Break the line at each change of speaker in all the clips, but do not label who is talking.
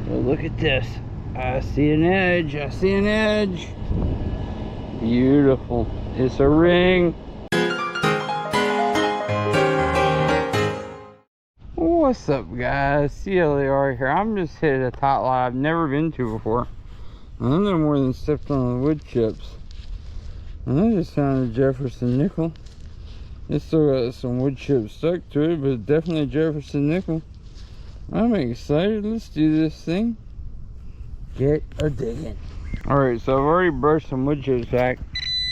Well, look at this. I see an edge. I see an edge. Beautiful. It's a ring. What's up, guys? CLAR here. I'm just hitting a tot lot I've never been to before. I'm no more than stepped on the wood chips. And I just found a Jefferson nickel. It's still got some wood chips stuck to it, but definitely Jefferson nickel. I'm excited. Let's do this thing. Get a digging. Alright, so I've already brushed some wood chips back.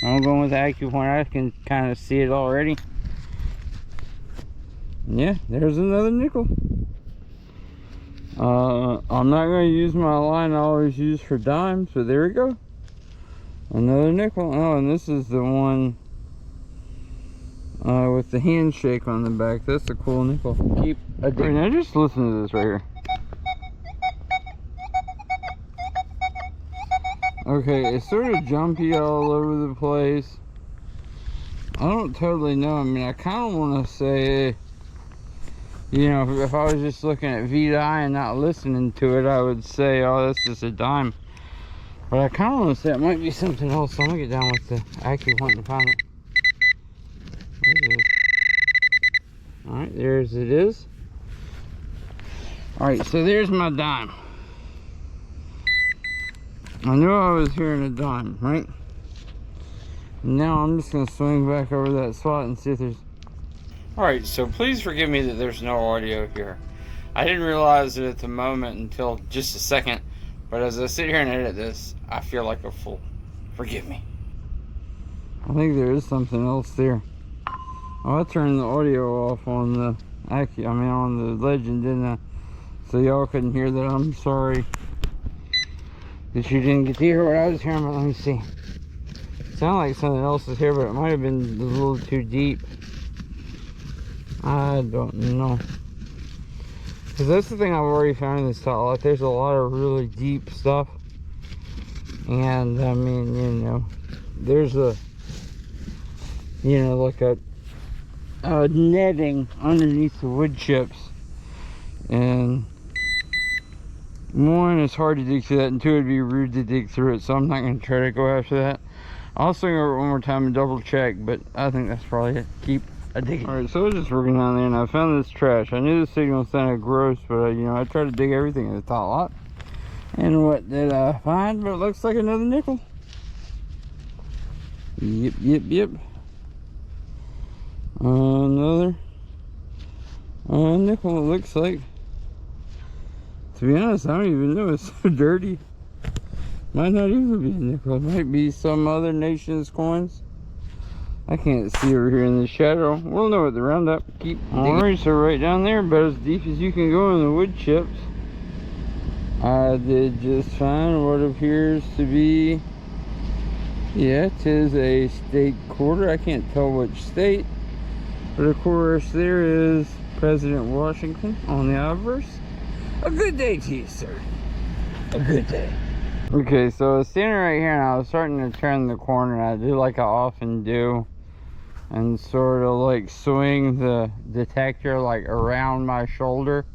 I'm going with the AccuPOINT. I can kind of see it already. Yeah, there's another nickel. I'm not going to use my line I always use for dimes, but there we go. Another nickel. Oh, and this is the one with the handshake on the back. That's a cool nickel. Keep a digging. Now just listen to this right here. Okay, it's sort of jumpy all over the place. I don't totally know. I mean, I kind of want to say, you know, if I was just looking at VI and not listening to it, I would say, oh, that's just a dime. But I kind of want to say it might be something else. So I'm going to get down with the AccuPOINT and find it. Alright, there's it is. Alright, so there's my dime. I knew I was hearing a dime, right? Now I'm just going to swing back over that spot and see if there's... Alright, so please forgive me that there's no audio here. I didn't realize it at the moment until just a second, but as I sit here and edit this, I feel like a fool. Forgive me. I think there is something else there. Oh, I turned the audio off on the on the Legend, didn't I? So y'all couldn't hear that. I'm sorry that you didn't get to hear what I was hearing, but let me see. It sounded like something else is here, but it might have been a little too deep. I don't know. Because that's the thing I've already found in this tot lot. There's a lot of really deep stuff. And, I mean, you know, there's a, you know, like a netting underneath the wood chips. And one, it's hard to dig through that, and two, it'd be rude to dig through it, so I'm not going to try to go after that. I'll swing over it one more time and double check, but I think that's probably it. Keep a digging. Alright, so I was just working down there and I found this trash. I knew the signal sounded gross, but you know, I tried to dig everything in the tot lot. And what did I find? But it looks like another nickel. Yep. Another nickel, it looks like. To be honest, I don't even know. It's so dirty. Might not even be a nickel. It might be some other nation's coins. I can't see over here in the shadow. We'll know at the roundup. Keep digging. Alright, so right down there, about as deep as you can go in the wood chips, I did just find what appears to be, yeah, it is a state quarter. I can't tell which state, but of course there is President Washington on the obverse. A good day to you, sir. A good day. Okay, so I was standing right here and I was starting to turn the corner, and I do like I often do, and sort of like swing the detector like around my shoulder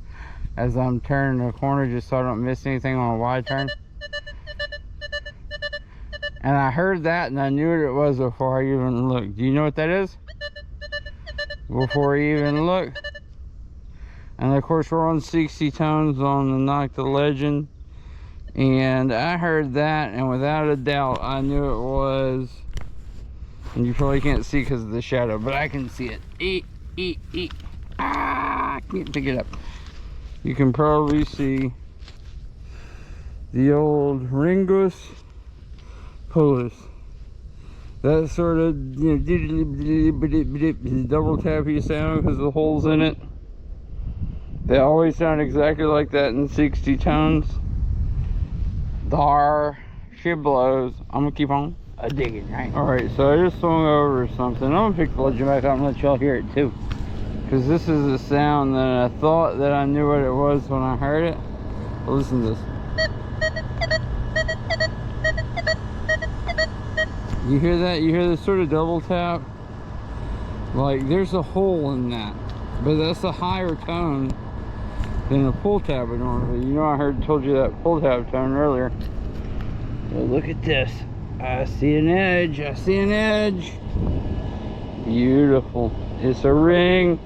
as I'm turning the corner, just so I don't miss anything on a wide turn. And I heard that and I knew what it was before I even looked. Do you know what that is? Before I even looked. And of course we're on 60 tones on the Nokta Legend. And I heard that, and without a doubt I knew it was, and you probably can't see because of the shadow, but I can see it. I can't pick it up. You can probably see the old Ringus Polus. That sort of, you know, double tappy sound because the holes in it. They always sound exactly like that in 60 tones. Dar, she blows. I'm gonna keep on digging, right? Alright, so I just swung over something. I'm gonna pick the Legend back up and let y'all hear it too. Because this is a sound that I thought that I knew what it was when I heard it. But listen to this. You hear that? You hear this sort of double tap? Like there's a hole in that. But that's a higher tone than a pull tab would normally. You know, I told you that pull tab tone earlier. Well, look at this. I see an edge. I see an edge. Beautiful. It's a ring.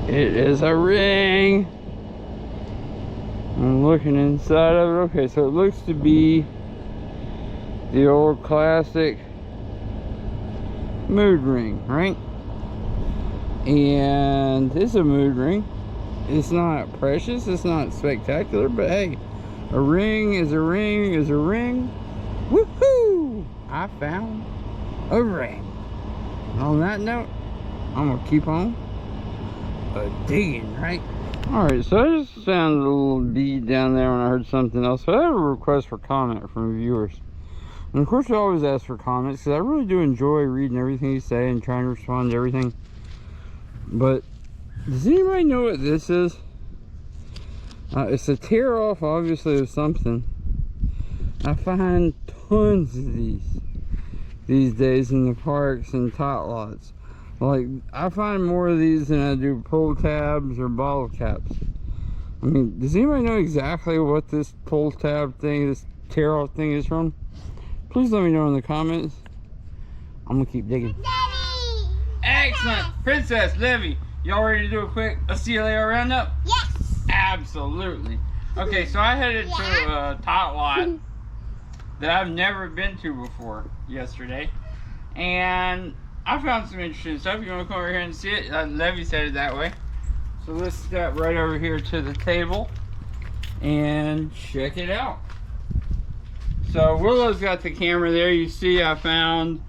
It is a ring. I'm looking inside of it. Okay, so it looks to be the old classic mood ring, right? And it's a mood ring. It's not precious, it's not spectacular, but hey, a ring is a ring is a ring. Woohoo! I found a ring. On that note, I'm gonna keep on digging, right? Alright, so I just found a little bead down there when I heard something else. So I have a request for comment from viewers. And of course I always ask for comments because I really do enjoy reading everything you say and trying to respond to everything. But does anybody know what this is? It's a tear off, obviously, of something. I find tons of these days in the parks and tot lots. Like, I find more of these than I do pull tabs or bottle caps. I mean, does anybody know exactly what this pull tab thing, this tear off thing is from? Please let me know in the comments. I'm gonna keep digging. Excellent! Princess, Livy, y'all ready to do a quick CLAR roundup?
Yes!
Absolutely. Okay, so I headed to a tot lot that I've never been to before yesterday. And I found some interesting stuff. You want to come over here and see it? Levy said it that way. So let's step right over here to the table and check it out. So Willow's got the camera there. You see I found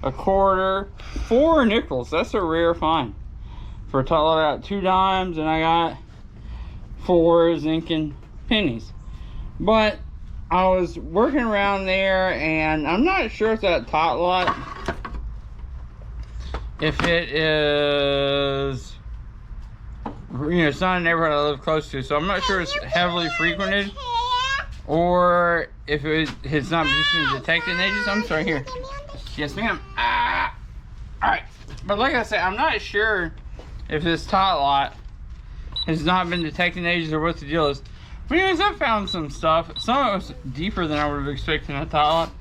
a quarter, 4 nickels. That's a rare find. For a tot lot, I got 2 dimes and I got 4 zinc pennies. But I was working around there and I'm not sure if that tot lot, if it is, you know, it's not a neighborhood I live close to, so I'm not sure it's heavily frequented, or if it's not just been detected in ages. I'm sorry, here. Yes, ma'am. Alright, but like I said, I'm not sure if this tot lot has not been detected in ages or what the deal is. But anyways, I found some stuff. Some of it was deeper than I would have expected in a tot lot.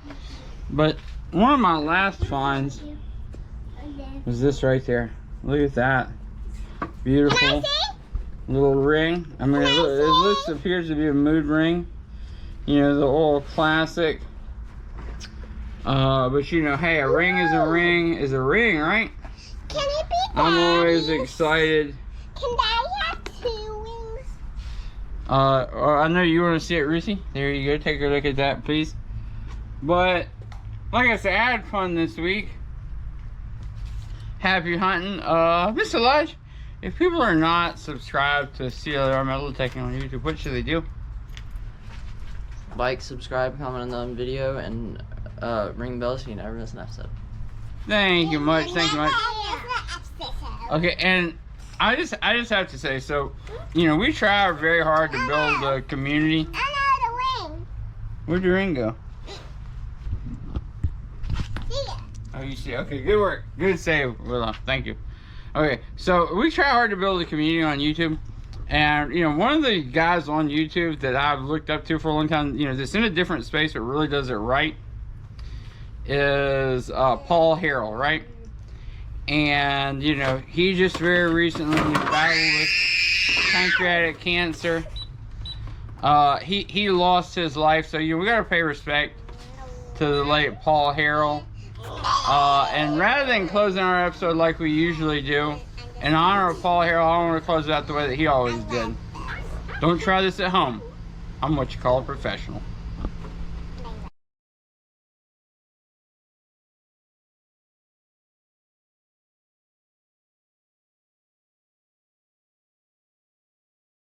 But one of my last finds was this right there. Look at that. Beautiful little ring. I mean, it appears to be a mood ring. You know, the old classic. But you know, hey, a ring is a ring is a ring, right?
Can it be Daddy's?
I'm always excited.
Can Daddy have 2 wings?
I know you want to see it, Ruthie. There you go. Take a look at that, please. But like I said, I had fun this week. Happy hunting. Mr. Lodge, if people are not subscribed to CLAR Metal Detecting on YouTube, what should they do?
Like, subscribe, comment on the video, and ring the bell so you never miss an episode.
Thank you much. Thank you much. Okay, and I just have to say, so, you know, we try very hard to build a community.
I know the ring.
Where'd your ring go?
See it.
Oh, you see. Okay, good work. Good save, Willow. Thank you. Okay, so we try hard to build a community on YouTube. And, you know, one of the guys on YouTube that I've looked up to for a long time, you know, that's in a different space but really does it right, is Paul Harrell, right? And, you know, he just very recently battled with pancreatic cancer. He lost his life, so, you know, we got to pay respect to the late Paul Harrell. And rather than closing our episode like we usually do, in honor of Paul Harrell, I want to close it out the way that he always did. Don't try this at home. I'm what you call a professional.